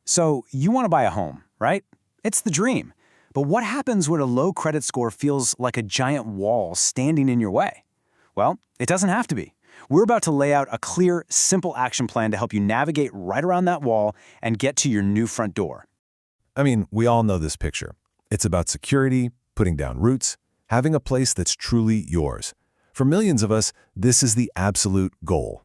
So you want to buy a home, right? It's the dream. But what happens when a low credit score feels like a giant wall standing in your way? Well, it doesn't have to be. We're about to lay out a clear, simple action plan to help you navigate right around that wall and get to your new front door. I mean, we all know this picture. It's about security, putting down roots, having a place that's truly yours. For millions of us, this is the absolute goal.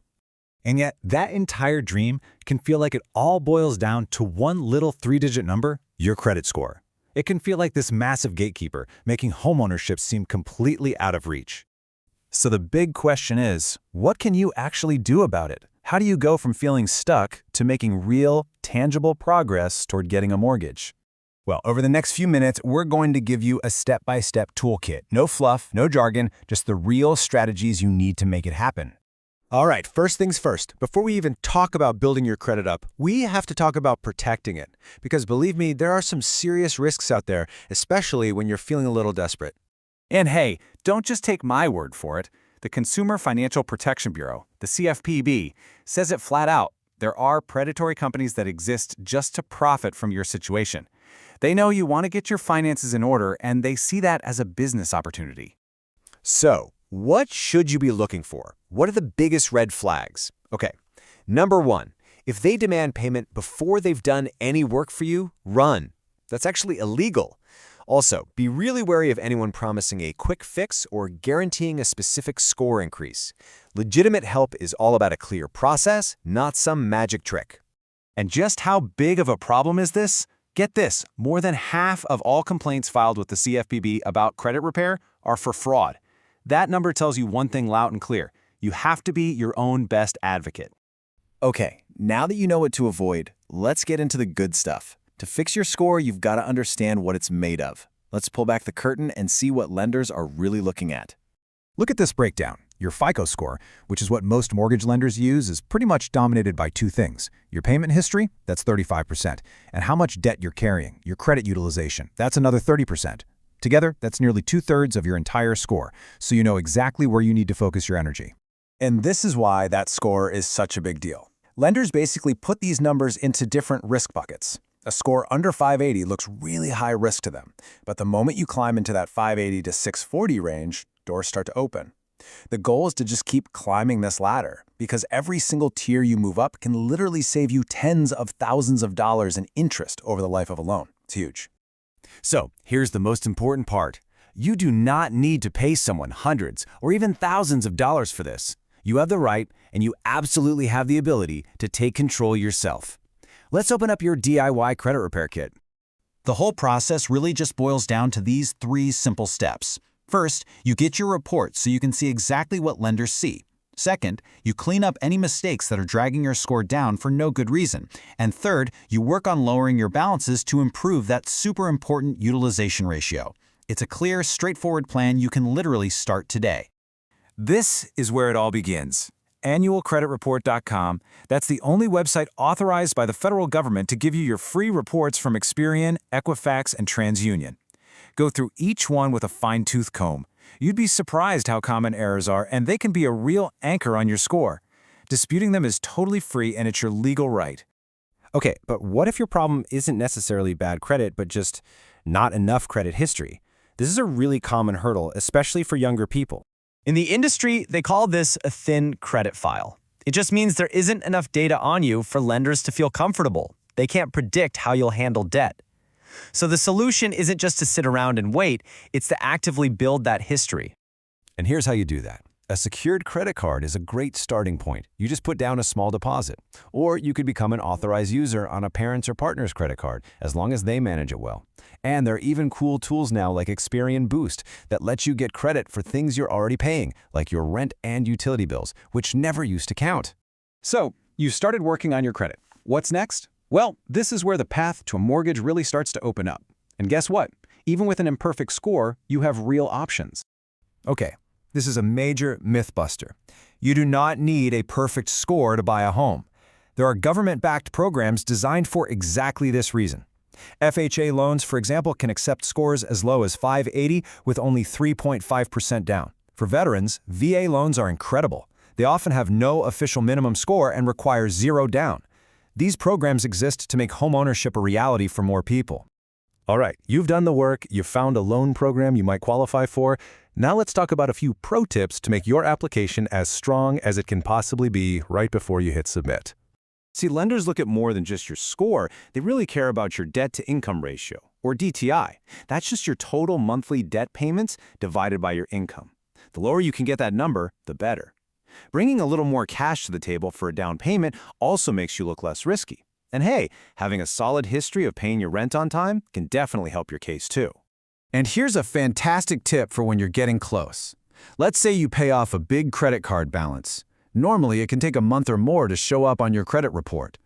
And yet, that entire dream can feel like it all boils down to one little three-digit number, your credit score. It can feel like this massive gatekeeper, making homeownership seem completely out of reach. So the big question is, what can you actually do about it? How do you go from feeling stuck to making real, tangible progress toward getting a mortgage? Well, over the next few minutes, we're going to give you a step-by-step toolkit. No fluff, no jargon, just the real strategies you need to make it happen. All right, first things first. Before we even talk about building your credit up, we have to talk about protecting it. Because believe me, there are some serious risks out there, especially when you're feeling a little desperate. And hey, don't just take my word for it. The Consumer Financial Protection Bureau, the CFPB, says it flat out. There are predatory companies that exist just to profit from your situation. They know you want to get your finances in order, and they see that as a business opportunity. So, what should you be looking for? What are the biggest red flags? Okay, number one, if they demand payment before they've done any work for you, run. That's actually illegal. Also, be really wary of anyone promising a quick fix or guaranteeing a specific score increase. Legitimate help is all about a clear process, not some magic trick. And just how big of a problem is this? Get this, more than half of all complaints filed with the CFPB about credit repair are for fraud. That number tells you one thing loud and clear. You have to be your own best advocate. Okay, now that you know what to avoid, let's get into the good stuff. To fix your score, you've got to understand what it's made of. Let's pull back the curtain and see what lenders are really looking at. Look at this breakdown. Your FICO score, which is what most mortgage lenders use, is pretty much dominated by two things. Your payment history, that's 35%, and how much debt you're carrying, your credit utilization, that's another 30%. Together, that's nearly 2/3 of your entire score, so you know exactly where you need to focus your energy. And this is why that score is such a big deal. Lenders basically put these numbers into different risk buckets. A score under 580 looks really high risk to them, but the moment you climb into that 580 to 640 range, doors start to open. The goal is to just keep climbing this ladder, because every single tier you move up can literally save you tens of thousands of dollars in interest over the life of a loan. It's huge. So, here's the most important part. You do not need to pay someone hundreds or even thousands of dollars for this. You have the right, and you absolutely have the ability to take control yourself. Let's open up your DIY credit repair kit. The whole process really just boils down to these 3 simple steps. First, you get your report so you can see exactly what lenders see. Second, you clean up any mistakes that are dragging your score down for no good reason. And third, you work on lowering your balances to improve that super important utilization ratio. It's a clear, straightforward plan you can literally start today. This is where it all begins. Annualcreditreport.com. That's the only website authorized by the federal government to give you your free reports from Experian, Equifax, and TransUnion. Go through each one with a fine-tooth comb. You'd be surprised how common errors are, and they can be a real anchor on your score. Disputing them is totally free, and it's your legal right. Okay, but what if your problem isn't necessarily bad credit, but just not enough credit history? This is a really common hurdle, especially for younger people. In the industry, they call this a thin credit file. It just means there isn't enough data on you for lenders to feel comfortable. They can't predict how you'll handle debt. So the solution isn't just to sit around and wait, it's to actively build that history. And here's how you do that. A secured credit card is a great starting point. You just put down a small deposit. Or you could become an authorized user on a parent's or partner's credit card, as long as they manage it well. And there are even cool tools now like Experian Boost that lets you get credit for things you're already paying, like your rent and utility bills, which never used to count. So, you started working on your credit. What's next? Well, this is where the path to a mortgage really starts to open up. And guess what? Even with an imperfect score, you have real options. Okay, this is a major myth buster. You do not need a perfect score to buy a home. There are government-backed programs designed for exactly this reason. FHA loans, for example, can accept scores as low as 580 with only 3.5% down. For veterans, VA loans are incredible. They often have no official minimum score and require 0 down. These programs exist to make homeownership a reality for more people. All right, you've done the work, you've found a loan program you might qualify for. Now let's talk about a few pro tips to make your application as strong as it can possibly be right before you hit submit. See, lenders look at more than just your score. They really care about your debt-to-income ratio, or DTI. That's just your total monthly debt payments divided by your income. The lower you can get that number, the better. Bringing a little more cash to the table for a down payment also makes you look less risky. And hey, having a solid history of paying your rent on time can definitely help your case too. And here's a fantastic tip for when you're getting close. Let's say you pay off a big credit card balance. Normally, it can take a month or more to show up on your credit report.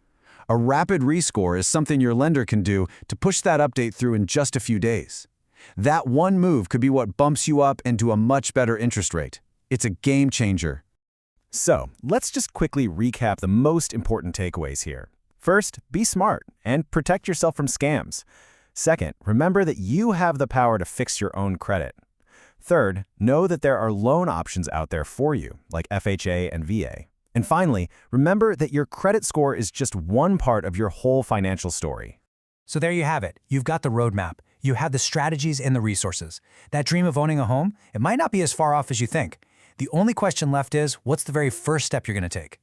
A rapid rescore is something your lender can do to push that update through in just a few days. That one move could be what bumps you up into a much better interest rate. It's a game changer. So, let's just quickly recap the most important takeaways here. First, be smart and protect yourself from scams. Second, remember that you have the power to fix your own credit. Third, know that there are loan options out there for you, like FHA and VA. And finally, remember that your credit score is just one part of your whole financial story. So there you have it. You've got the roadmap. You have the strategies and the resources. That dream of owning a home, it might not be as far off as you think. The only question left is, what's the very first step you're going to take?